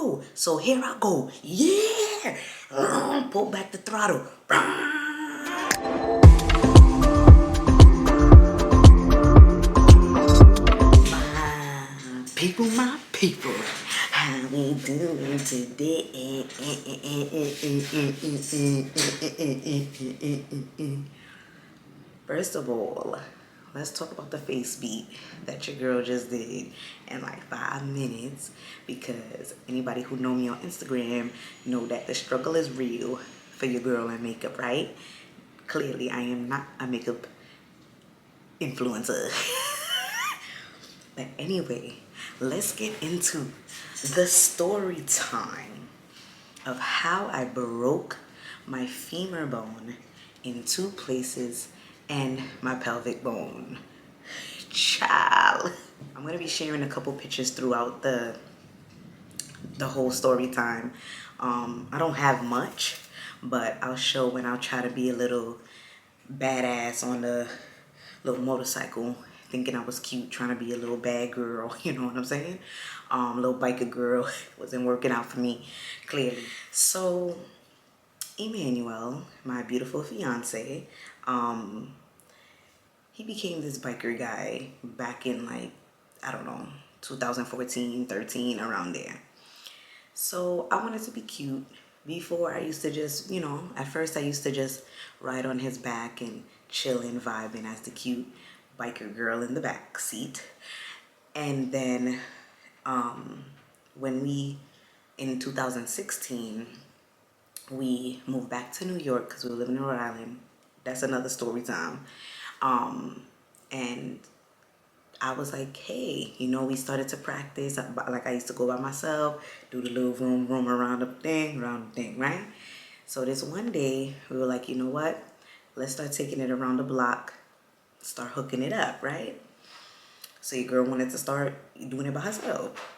go. So here I go. Yeah. Pull back the throttle. My people, how we doing today? First of all, let's talk about the face beat that your girl just did in like 5 minutes, because anybody who know me on Instagram know that the struggle is real for your girl in makeup, right? Clearly, I am not a makeup influencer. But anyway, let's get into the story time of how I broke my femur bone in 2 places and my pelvic bone. Child. I'm gonna be sharing a couple pictures throughout the whole story time. I don't have much, but I'll show when I'll try to be a little badass on the little motorcycle, thinking I was cute, trying to be a little bad girl, you know what I'm saying? Little biker girl. Wasn't working out for me, clearly. So Emmanuel, my beautiful fiance, he became this biker guy back in like, I don't know, 2014, 13, around there. So I wanted to be cute. Before, I used to just, at first I used to just ride on his back and chilling, vibing as the cute biker girl in the back seat. And then when in 2016, we moved back to New York because we were living in Rhode Island. That's another story time. And I was like, hey, we started to practice. Like I used to go by myself, do the little room around the thing, right? So this one day, we were like, you know what? Let's start taking it around the block, start hooking it up, right? So your girl wanted to start doing it by herself.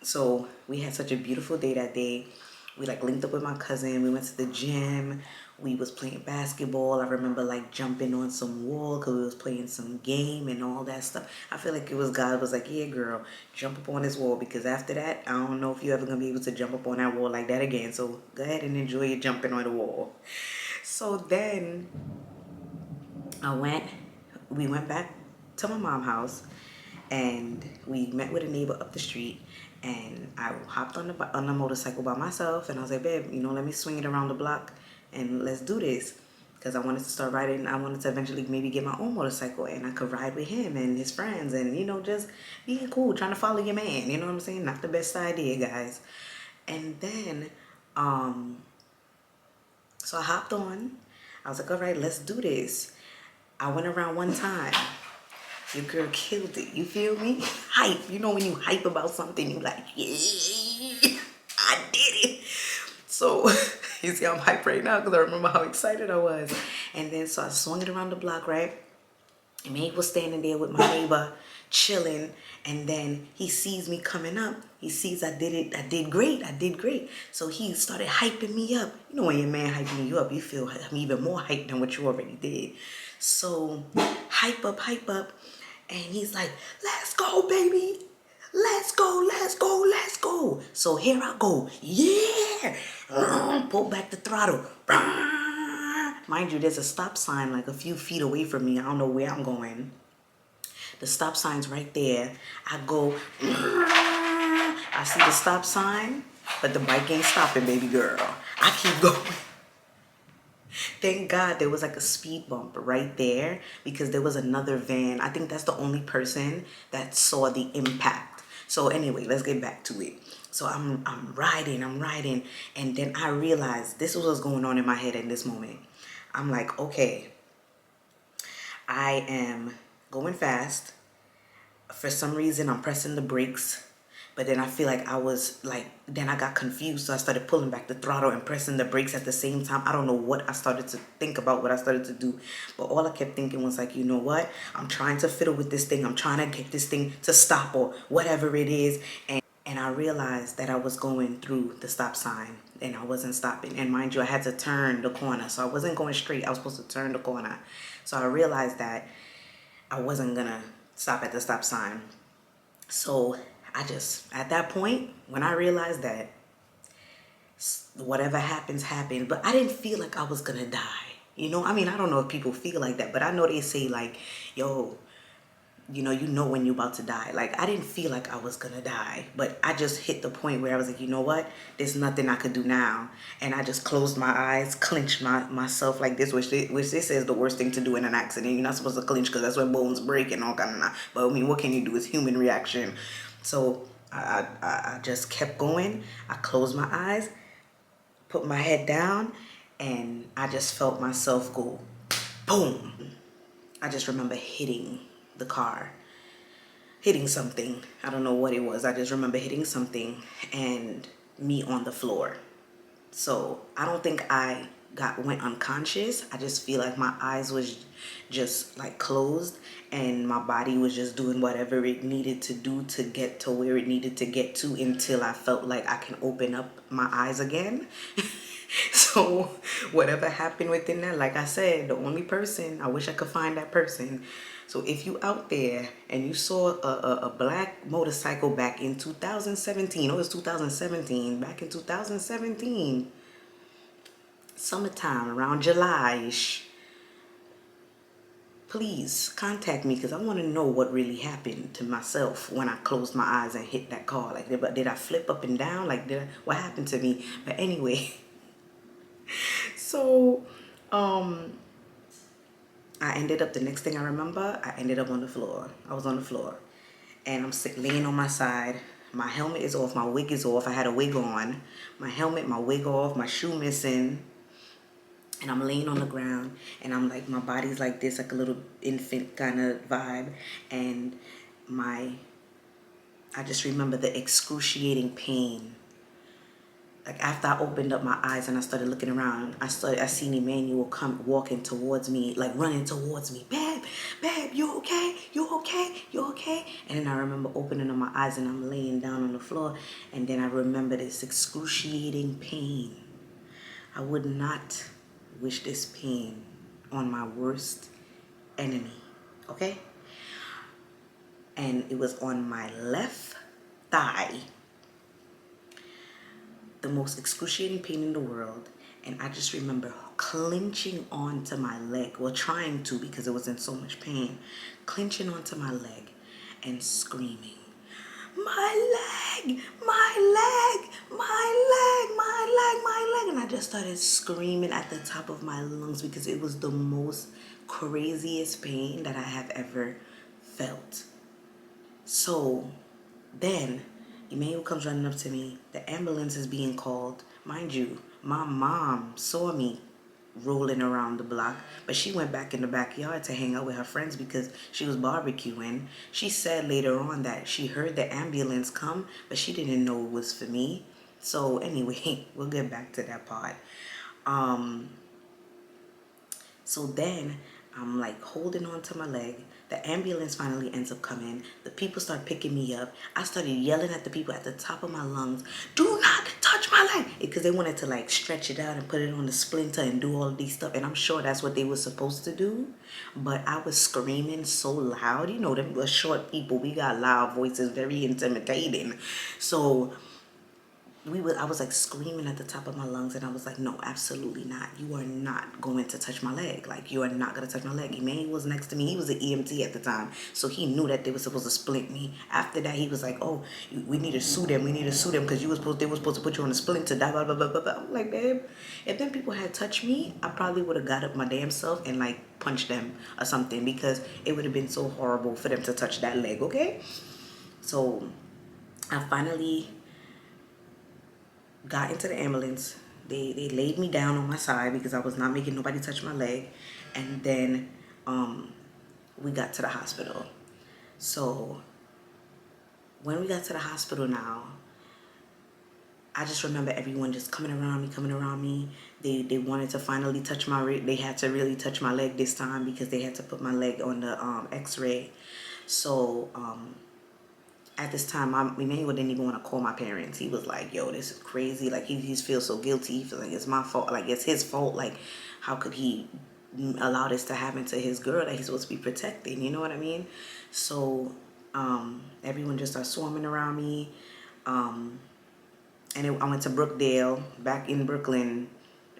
So we had such a beautiful day that day. We like linked up with my cousin. We went to the gym. We was playing basketball. I remember like jumping on some wall because we was playing some game and all that stuff. I feel like it was God was like, yeah, girl, jump up on this wall, because after that, I don't know if you're ever going to be able to jump up on that wall like that again. So go ahead and enjoy your jumping on the wall. So then we went back to my mom's house, and we met with a neighbor up the street, and I hopped on the motorcycle by myself, and I was like, babe, let me swing it around the block and let's do this, because I wanted to start riding. I wanted to eventually maybe get my own motorcycle and I could ride with him and his friends, and just being cool, trying to follow your man, you know what I'm saying? Not the best idea, guys. And then so I hopped on. I was like, all right, let's do this. I went around one time. Your girl killed it. You feel me? Hype. When you hype about something, you like, yeah, I did it. So you see, I'm hype right now because I remember how excited I was. And then so I swung it around the block, right? And Meg was standing there with my neighbor, chilling. And then he sees me coming up. He sees I did it. I did great. So he started hyping me up. When your man hyping you up, you feel even more hyped than what you already did. So hype up. And he's like, let's go, baby. Let's go. So here I go. Yeah. Pull back the throttle. Mind you, there's a stop sign like a few feet away from me. I don't know where I'm going. The stop sign's right there. I go. I see the stop sign, but the bike ain't stopping, baby girl. I keep going. Thank God there was like a speed bump right there, because there was another van. I think that's the only person that saw the impact. So anyway, let's get back to it. So I'm riding, and then I realized this was what's going on in my head in this moment. I'm like, okay, I am going fast. For some reason, I'm pressing the brakes. But then I feel like then I got confused. So I started pulling back the throttle and pressing the brakes at the same time. I don't know what I started to think about, what I started to do. But all I kept thinking was like, you know what? I'm trying to fiddle with this thing. I'm trying to get this thing to stop or whatever it is. And I realized that I was going through the stop sign and I wasn't stopping. And mind you, I had to turn the corner. So I wasn't going straight. I was supposed to turn the corner. So I realized that I wasn't going to stop at the stop sign. So At that point, when I realized that whatever happens, happens, but I didn't feel like I was gonna die. You know, I mean, I don't know if people feel like that, but I know they say like, yo, you know when you're about to die. Like, I didn't feel like I was gonna die, but I just hit the point where I was like, you know what? There's nothing I could do now. And I just closed my eyes, clenched myself like this, which this is the worst thing to do in an accident. You're not supposed to clench because that's when bones break and all kind of. But I mean, what can you do? It's human reaction. So I just kept going. I closed my eyes, put my head down, and I just felt myself go boom. I just remember hitting the car, hitting something. I don't know what it was. I just remember hitting something and me on the floor. So I don't think I went unconscious. I just feel like my eyes was just like closed and my body was just doing whatever it needed to do to get to where it needed to get to until I felt like I can open up my eyes again. So whatever happened within that, like I said, the only person, I wish I could find that person. So if you out there and you saw a black motorcycle back in 2017, it was 2017, back in 2017, summertime, around July-ish, please contact me because I want to know what really happened to myself when I closed my eyes and hit that car. Like, did I flip up and down? Like, what happened to me? But anyway, so I ended up, the next thing I remember, I ended up on the floor. I was on the floor and I'm laying on my side. My helmet is off, my wig is off. I had a wig on. My helmet, my wig off, my shoe missing. And I'm laying on the ground and I'm like, my body's like this, like a little infant kind of vibe. And I just remember the excruciating pain. Like, after I opened up my eyes and I started looking around, I seen Emmanuel come walking towards me, like running towards me. Babe, you okay? You okay? You okay? And then I remember opening up my eyes and I'm laying down on the floor. And then I remember this excruciating pain. I would not wish this pain on my worst enemy, okay? And it was on my left thigh. The most excruciating pain in the world. And I just remember clenching onto my leg, well, trying to because it was in so much pain, clenching onto my leg and screaming, my leg, my leg, my leg, my leg, my leg. And I just started screaming at the top of my lungs because it was the most craziest pain that I have ever felt. So then Emmanuel comes running up to me. The ambulance is being called. Mind you, my mom saw me rolling around the block, but she went back in the backyard to hang out with her friends because she was barbecuing. She said later on that she heard the ambulance come, but she didn't know it was for me. So anyway, we'll get back to that part. So then I'm like holding on to my leg. The ambulance finally ends up coming. The people start picking me up. I started yelling at the people at the top of my lungs, do not touch my leg, because they wanted to like stretch it out and put it on the splinter and do all of these stuff. And I'm sure that's what they were supposed to do. But I was screaming so loud. You know, them were short people. We got loud voices, very intimidating. So I was like screaming at the top of my lungs, and I was like, no, absolutely not. You are not going to touch my leg. Like, you are not going to touch my leg. Emmanuel was next to me. He was an EMT at the time, so he knew that they were supposed to splint me. After that, he was like, oh, we need to sue them. We need to sue them because they were supposed to put you on a splinter. Blah, blah, blah, blah, blah. I'm like, babe, if them people had touched me, I probably would have got up my damn self and like punched them or something, because it would have been so horrible for them to touch that leg, okay? So I finally got into the ambulance. They laid me down on my side because I was not making nobody touch my leg. And then we got to the hospital. So when we got to the hospital now, I just remember everyone just coming around me. They wanted to finally touch they had to really touch my leg this time because they had to put my leg on the x-ray. So at this time, Emmanuel didn't even want to call my parents. He was like, yo, this is crazy. Like, he feels so guilty. He feels like it's my fault. Like, it's his fault. Like, how could he allow this to happen to his girl that he's supposed to be protecting? You know what I mean? So Everyone just started swarming around me. I went to Brookdale, back in Brooklyn.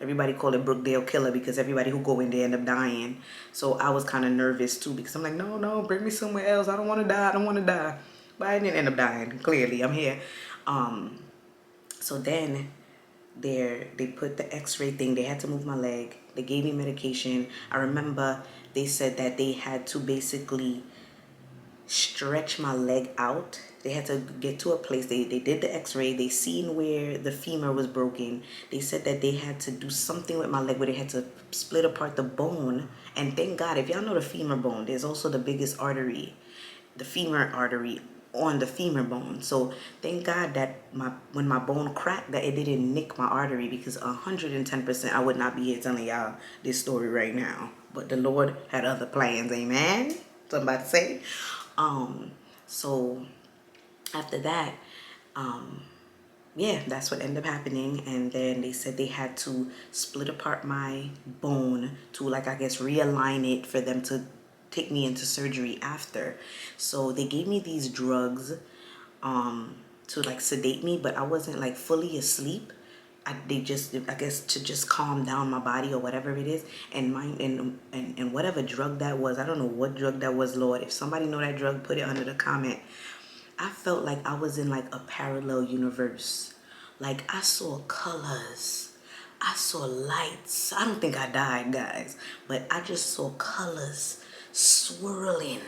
Everybody called it Brookdale Killer because everybody who go in there end up dying. So I was kind of nervous too because I'm like, no, no, bring me somewhere else. I don't want to die. I don't want to die. But I didn't end up dying. Clearly, I'm here. So then they put the x-ray thing. They had to move my leg. They gave me medication. I remember they said that they had to basically stretch my leg out. They had to get to a place. They did the x-ray. They seen where the femur was broken. They said that they had to do something with my leg where they had to split apart the bone. And thank God, if y'all know the femur bone, there's also the biggest artery, the femur artery on the femur bone. So thank God that when my bone cracked, that it didn't nick my artery, because 110% I would not be here telling y'all this story right now. But the Lord had other plans, amen? Somebody say. So after that, yeah, that's what ended up happening. And then they said they had to split apart my bone to, like, I guess, realign it for them to take me into surgery after. So they gave me these drugs to like sedate me, but I wasn't like fully asleep. They just, I guess, to just calm down my body or whatever it is. And and whatever drug that was, I don't know what drug that was, Lord. If somebody know that drug, put it under the comment. I felt like I was in like a parallel universe. Like I saw colors. I saw lights. I don't think I died, guys, but I just saw colors swirling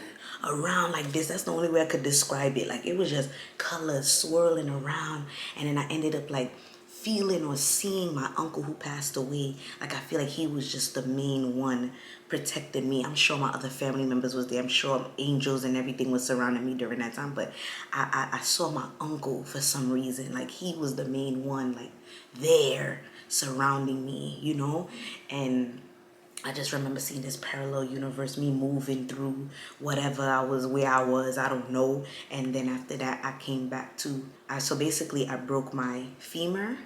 around like this. That's the only way I could describe it. Like it was just colors swirling around. And then I ended up like feeling or seeing my uncle who passed away. Like I feel like he was just the main one protecting me. I'm sure my other family members was there. I'm sure angels and everything was surrounding me during that time. But I saw my uncle for some reason. Like he was the main one, like there surrounding me, you know? And I just remember seeing this parallel universe, me moving through whatever I was, where I was, I don't know. And then after that, I came back to, so basically I broke my femur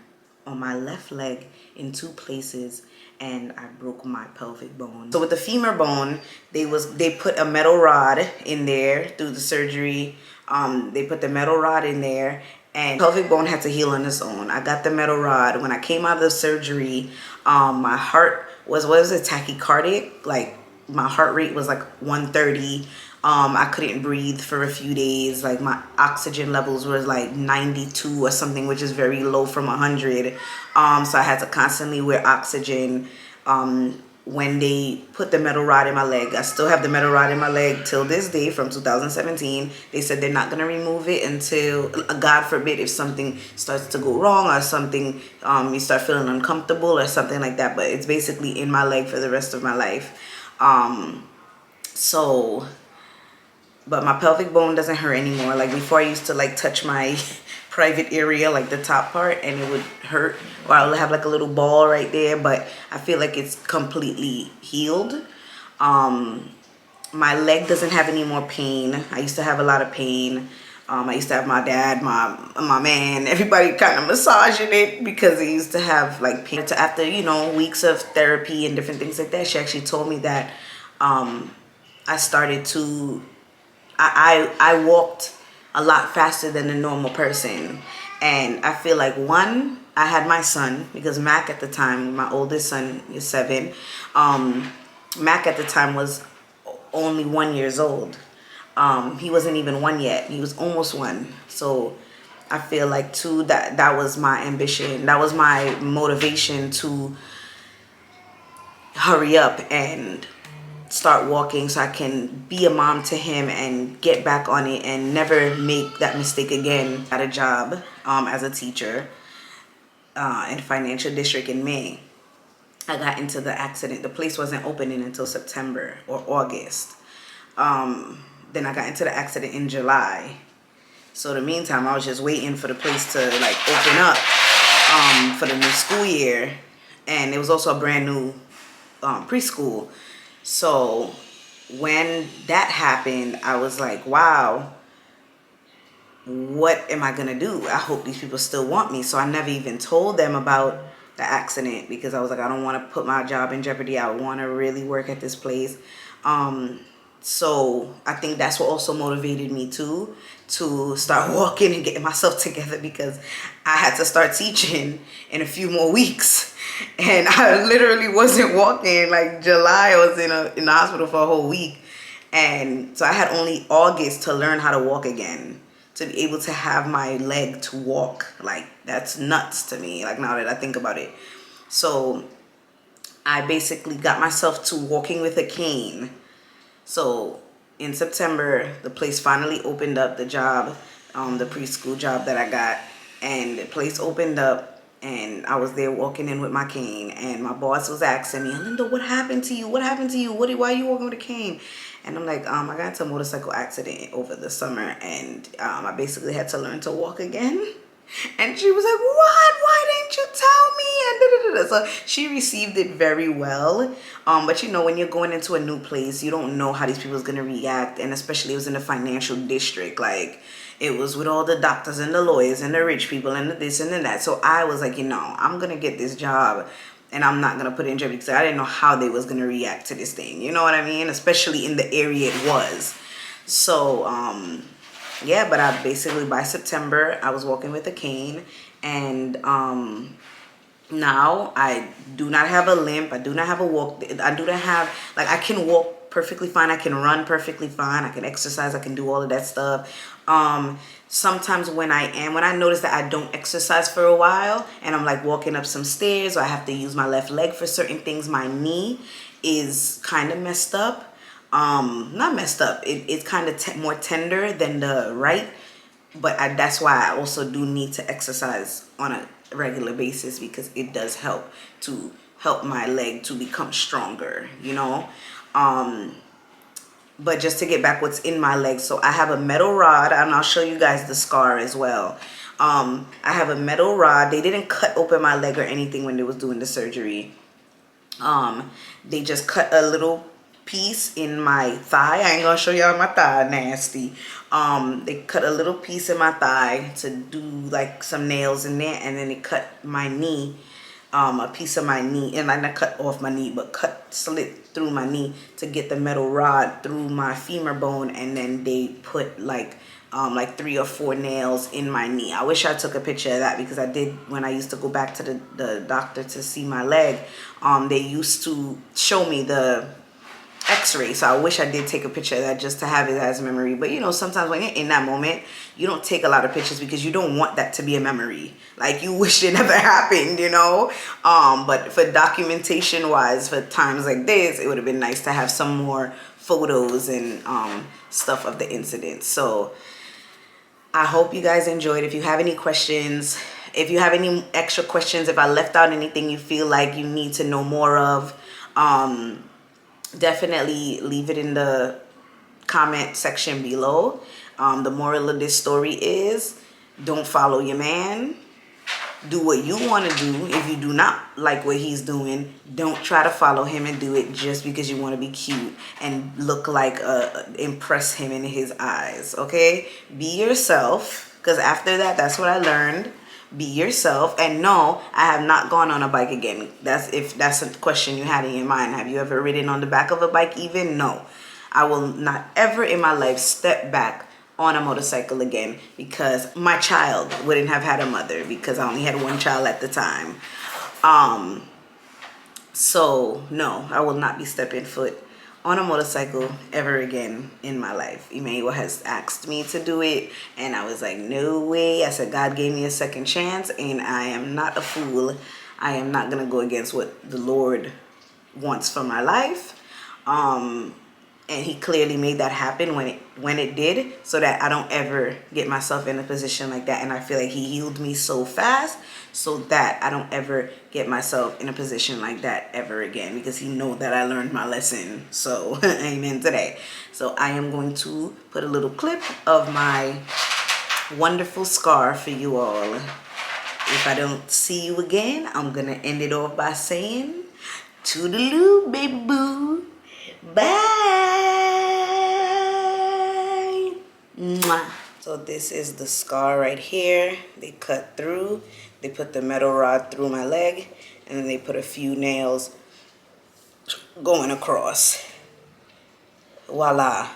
on my left leg in 2 places, and I broke my pelvic bone. So with the femur bone, they put a metal rod in there through the surgery. They put the metal rod in there, and pelvic bone had to heal on its own. I got the metal rod. When I came out of the surgery, my heart was, what was it, tachycardic? Like my heart rate was like 130. I couldn't breathe for a few days. Like my oxygen levels were like 92 or something, which is very low from 100. So I had to constantly wear oxygen. When they put the metal rod in my leg, I still have the metal rod in my leg till this day from 2017. They said they're not going to remove it until, God forbid, if something starts to go wrong or something, you start feeling uncomfortable or something like that. But it's basically in my leg for the rest of my life. But my pelvic bone doesn't hurt anymore. Like before, I used to like touch my private area, like the top part, and it would hurt, or I would have like a little ball right there. But I feel like it's completely healed. My leg doesn't have any more pain. I used to have a lot of pain. I used to have my dad, my man, everybody kind of massaging it because it used to have like pain. After, you know, weeks of therapy and different things like that, she actually told me that I started to, I walked a lot faster than a normal person. And I feel like, one, I had my son, because Mac at the time, my oldest son is 7. Mac at the time was only 1 year old. He wasn't even 1 yet. He was almost 1. So I feel like, 2, that was my ambition. That was my motivation to hurry up and start walking so I can be a mom to him and get back on it and never make that mistake again. Got a job as a teacher in financial district in May. I got into the accident. The place wasn't opening until September or August. Then I got into the accident in July. So in the meantime, I was just waiting for the place to like open up for the new school year. And it was also a brand new preschool. So when that happened, I was like, wow, what am I going to do? I hope these people still want me. So I never even told them about the accident because I was like, I don't want to put my job in jeopardy. I want to really work at this place. So I think that's what also motivated me too, to start walking and getting myself together, because I had to start teaching in a few more weeks. And I literally wasn't walking. Like July, I was in the hospital for a whole week. And so I had only August to learn how to walk again, to be able to have my leg to walk. Like, that's nuts to me, like, now that I think about it. So I basically got myself to walking with a cane. So in September, the place finally opened up, the job, the preschool job that I got, and the place opened up, and I was there walking in with my cane, and my boss was asking me, Alinda, what happened to you? What happened to you? Why are you walking with a cane? And I'm like, I got into a motorcycle accident over the summer, and I basically had to learn to walk again. And she was like, what? Why didn't you tell me? And so she received it very well. But you know, when you're going into a new place, you don't know how these people is going to react. And especially it was in the financial district. Like, it was with all the doctors and the lawyers and the rich people and the this and the that. So I was like, I'm going to get this job, and I'm not going to put it in jeopardy, because I didn't know how they was going to react to this thing. You know what I mean? Especially in the area it was. So, yeah, but I basically, by September, I was walking with a cane, and now I do not have a limp. I do not have a walk. I do not have, like, I can walk perfectly fine. I can run perfectly fine. I can exercise. I can do all of that stuff. Sometimes when I notice that I don't exercise for a while, and I'm like walking up some stairs, or I have to use my left leg for certain things, my knee is kind of messed up. Not messed up, it's kind of more tender than the right, but that's why I also do need to exercise on a regular basis, because it does help my leg to become stronger, but just to get back what's in my leg, so I have a metal rod, and I'll show you guys the scar as well. I have a metal rod. They didn't cut open my leg or anything when they was doing the surgery. They just cut a little piece in my thigh. I ain't gonna show y'all my thigh, nasty. They cut a little piece in my thigh to do like some nails in there, and then they cut my knee, a piece of my knee, and not cut off my knee, but slit through my knee to get the metal rod through my femur bone, and then they put like 3 or 4 nails in my knee. I wish I took a picture of that, because I did when I used to go back to the doctor to see my leg. They used to show me the x-ray, so I wish I did take a picture of that just to have it as a memory. But sometimes when you're in that moment, you don't take a lot of pictures, because you don't want that to be a memory. Like, you wish it never happened, but for documentation wise, for times like this, it would have been nice to have some more photos and stuff of the incident. So I hope you guys enjoyed. If you have any questions, if you have any extra questions, if I left out anything you feel like you need to know more of, definitely leave it in the comment section below. The moral of this story is, don't follow your man. Do what you want to do. If you do not like what he's doing, don't try to follow him and do it just because you want to be cute and look like impress him in his eyes. Okay, be yourself, because after that, that's what I learned. Be yourself. And no, I have not gone on a bike again. If that's a question you had in your mind. Have you ever ridden on the back of a bike even? No, I will not ever in my life step back on a motorcycle again, because my child wouldn't have had a mother, because I only had one child at the time. So no, I will not be stepping foot on a motorcycle ever again in my life. Emmanuel has asked me to do it, and I was like, no way. I said, God gave me a second chance, and I am not a fool. I am not gonna go against what the Lord wants for my life. And he clearly made that happen when it did, so that I don't ever get myself in a position like that. And I feel like he healed me so fast, so that I don't ever get myself in a position like that ever again, because he knows that I learned my lesson. So amen to that. So I am going to put a little clip of my wonderful scar for you all. If I don't see you again, I'm gonna end it off by saying, toodaloo, baby boo. Bye. Mwah. So this is the scar right here. They cut through. They put the metal rod through my leg, and then they put a few nails going across. Voila.